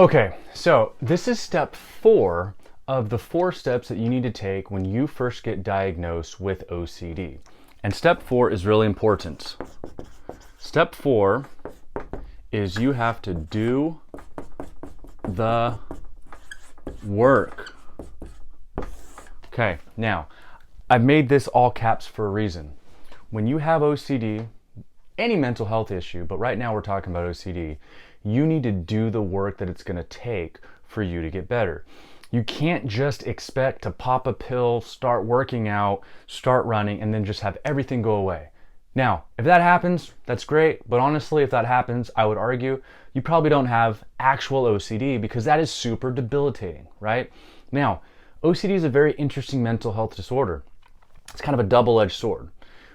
Okay, so this is step 4 of the 4 steps that you need to take when you first get diagnosed with OCD. And step 4 is really important. Step 4 is you have to do the work. Okay, now, I've made this all caps for a reason. When you have OCD, any mental health issue, but right now we're talking about OCD, you need to do the work that it's going to take for you to get better. You can't just expect to pop a pill, start working out, start running, and then just have everything go away. Now, if that happens, that's great, but honestly, if that happens, I would argue you probably don't have actual OCD because that is super debilitating, right? Now, OCD is a very interesting mental health disorder. It's kind of a double-edged sword.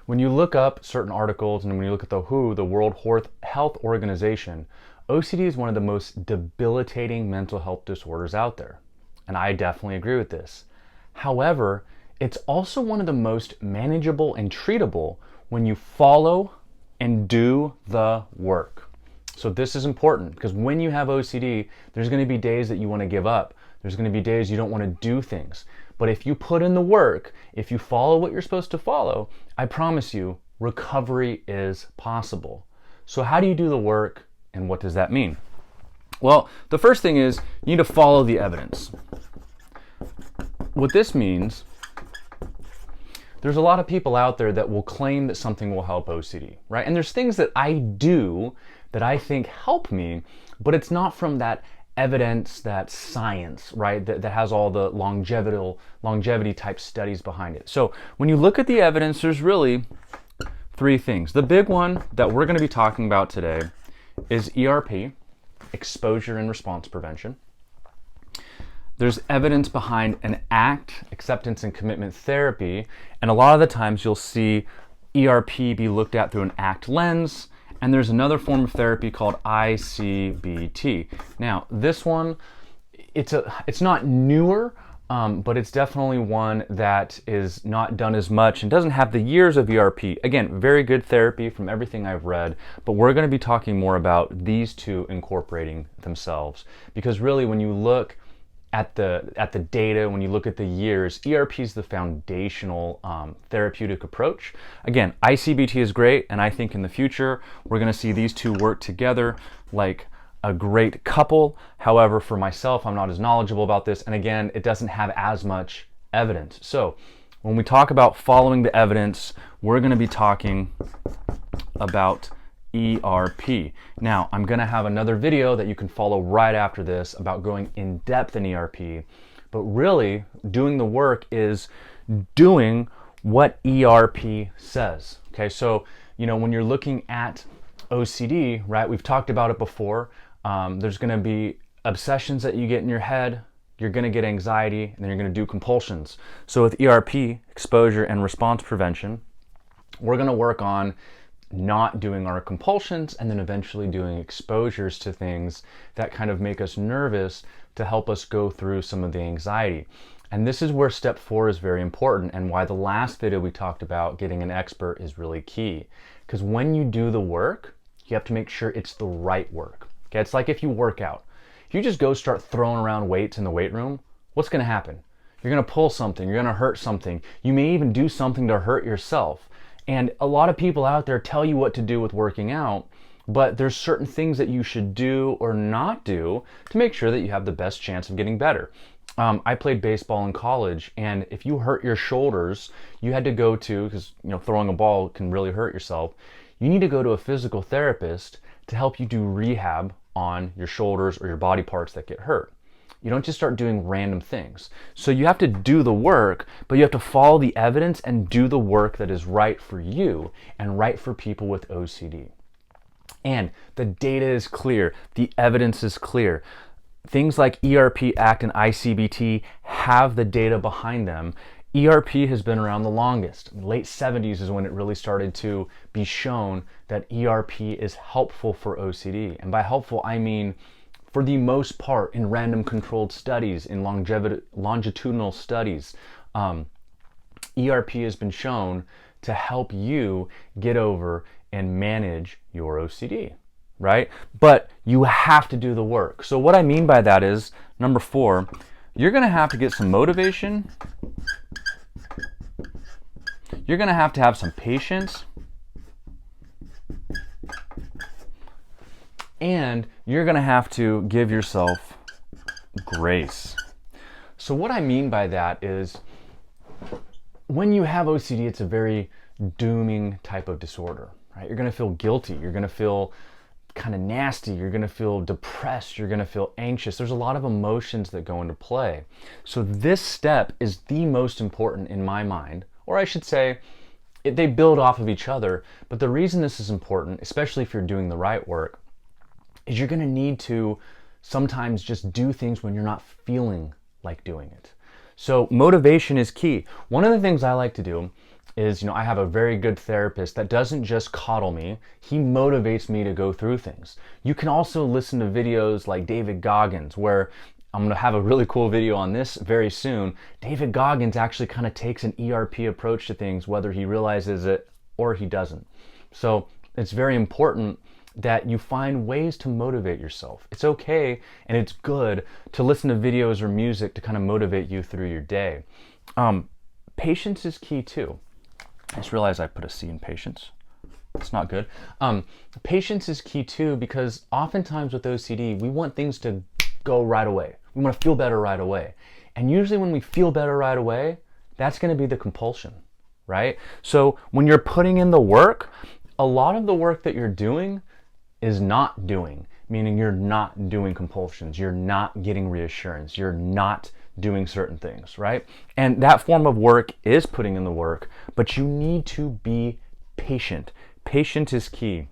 When you look up certain articles and when you look at the WHO, the World Health Organization, OCD is one of the most debilitating mental health disorders out there. And I definitely agree with this. However, it's also one of the most manageable and treatable when you follow and do the work. So this is important because when you have OCD, there's going to be days that you want to give up. There's going to be days you don't want to do things. But if you put in the work, if you follow what you're supposed to follow, I promise you, recovery is possible. So how do you do the work and what does that mean? Well, the first thing is you need to follow the evidence. What this means, there's a lot of people out there that will claim that something will help OCD, right? And there's things that I do that I think help me, but it's not from that evidence, that science, right, that has all the longevity type studies behind it. So when you look at the evidence, there's really 3 things. The big one that we're going to be talking about today is ERP, exposure and response prevention. There's evidence behind an ACT, acceptance and commitment therapy, and a lot of the times you'll see ERP be looked at through an ACT lens, and there's another form of therapy called ICBT. Now, this one, it's not newer, but it's definitely one that is not done as much and doesn't have the years of ERP. Again, very good therapy from everything I've read, but we're going to be talking more about these two incorporating themselves. Because really, when you look at the data, when you look at the years, ERP is the foundational therapeutic approach. Again, ICBT is great, and I think in the future, we're going to see these two work together like a great couple. However, for myself, I'm not as knowledgeable about this, and again, it doesn't have as much evidence. So when we talk about following the evidence, we're going to be talking about ERP. Now, I'm going to have another video that you can follow right after this about going in depth in ERP, but really doing the work is doing what ERP says. Okay, so when you're looking at OCD, right, we've talked about it before. There's going to be obsessions that you get in your head, you're going to get anxiety, and then you're going to do compulsions. So with ERP, exposure and response prevention, we're going to work on not doing our compulsions and then eventually doing exposures to things that kind of make us nervous to help us go through some of the anxiety. And this is where step 4 is very important and why the last video we talked about getting an expert is really key. Because when you do the work, you have to make sure it's the right work. Okay, it's like if you work out. If you just go start throwing around weights in the weight room, what's going to happen? You're going to pull something, you're going to hurt something. You may even do something to hurt yourself. And a lot of people out there tell you what to do with working out, but there's certain things that you should do or not do to make sure that you have the best chance of getting better. I played baseball in college, and if you hurt your shoulders, you had to go to, because throwing a ball can really hurt yourself, you need to go to a physical therapist to help you do rehab on your shoulders or your body parts that get hurt. You don't just start doing random things. So you have to do the work, but you have to follow the evidence and do the work that is right for you and right for people with OCD. And the data is clear. The evidence is clear. Things like ERP, ACT, and ICBT have the data behind them. ERP has been around the longest. Late 70s is when it really started to be shown that ERP is helpful for OCD. And by helpful, I mean for the most part, in random controlled studies, in longitudinal studies, ERP has been shown to help you get over and manage your OCD. right? But you have to do the work. So what I mean by that is, number 4, you're going to have to get some motivation. You're going to have some patience. And you're going to have to give yourself grace. So what I mean by that is, when you have OCD, it's a very dooming type of disorder, right? You're going to feel guilty. You're going to feel kind of nasty. You're going to feel depressed. You're going to feel anxious. There's a lot of emotions that go into play. So this step is the most important in my mind, or I should say, they build off of each other. But the reason this is important, especially if you're doing the right work, is you're going to need to sometimes just do things when you're not feeling like doing it. So motivation is key. One of the things I like to do is, I have a very good therapist that doesn't just coddle me. He motivates me to go through things. You can also listen to videos like David Goggins, where I'm going to have a really cool video on this very soon. David Goggins actually kind of takes an ERP approach to things, whether he realizes it or he doesn't. So it's very important that you find ways to motivate yourself. It's okay and it's good to listen to videos or music to kind of motivate you through your day. Patience is key too. I just realized I put a C in patience. It's not good. Patience is key too, because oftentimes with OCD, we want things to go right away. We want to feel better right away. And usually when we feel better right away, that's going to be the compulsion, right? So when you're putting in the work, a lot of the work that you're doing is not doing, meaning you're not doing compulsions, you're not getting reassurance, you're not doing certain things, right? And that form of work is putting in the work, but you need to be patient. Patience is key.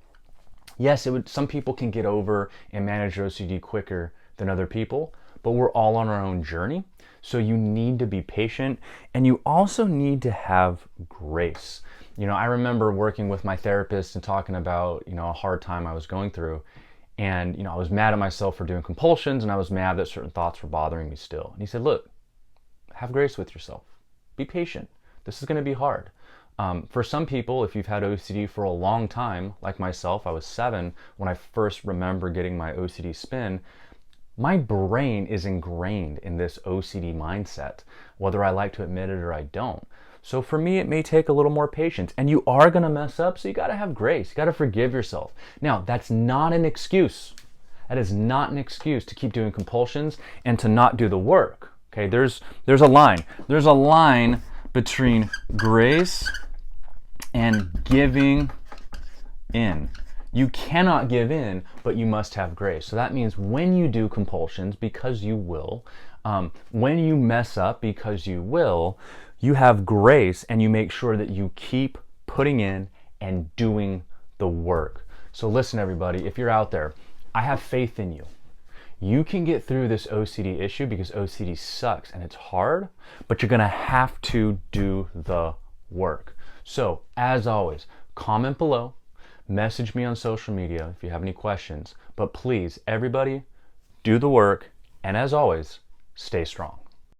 Yes, some people can get over and manage OCD quicker than other people, but we're all on our own journey. So you need to be patient, and you also need to have grace. I remember working with my therapist and talking about, a hard time I was going through. And, I was mad at myself for doing compulsions, and I was mad that certain thoughts were bothering me still. And he said, look, have grace with yourself. Be patient. This is going to be hard. For some people, if you've had OCD for a long time, like myself, I was 7 when I first remember getting my OCD spin. My brain is ingrained in this OCD mindset, whether I like to admit it or I don't. So for me, it may take a little more patience, and you are going to mess up, so you got to have grace. You got to forgive yourself. Now, that's not an excuse. That is not an excuse to keep doing compulsions and to not do the work. Okay, there's a line. There's a line between grace and giving in. You cannot give in, but you must have grace. So that means when you do compulsions, because you will, when you mess up, because you will, you have grace, and you make sure that you keep putting in and doing the work. So listen, everybody, if you're out there, I have faith in you. You can get through this OCD issue, because OCD sucks and it's hard, but you're gonna have to do the work. So as always, comment below, message me on social media if you have any questions, but please, everybody, do the work, and as always, stay strong.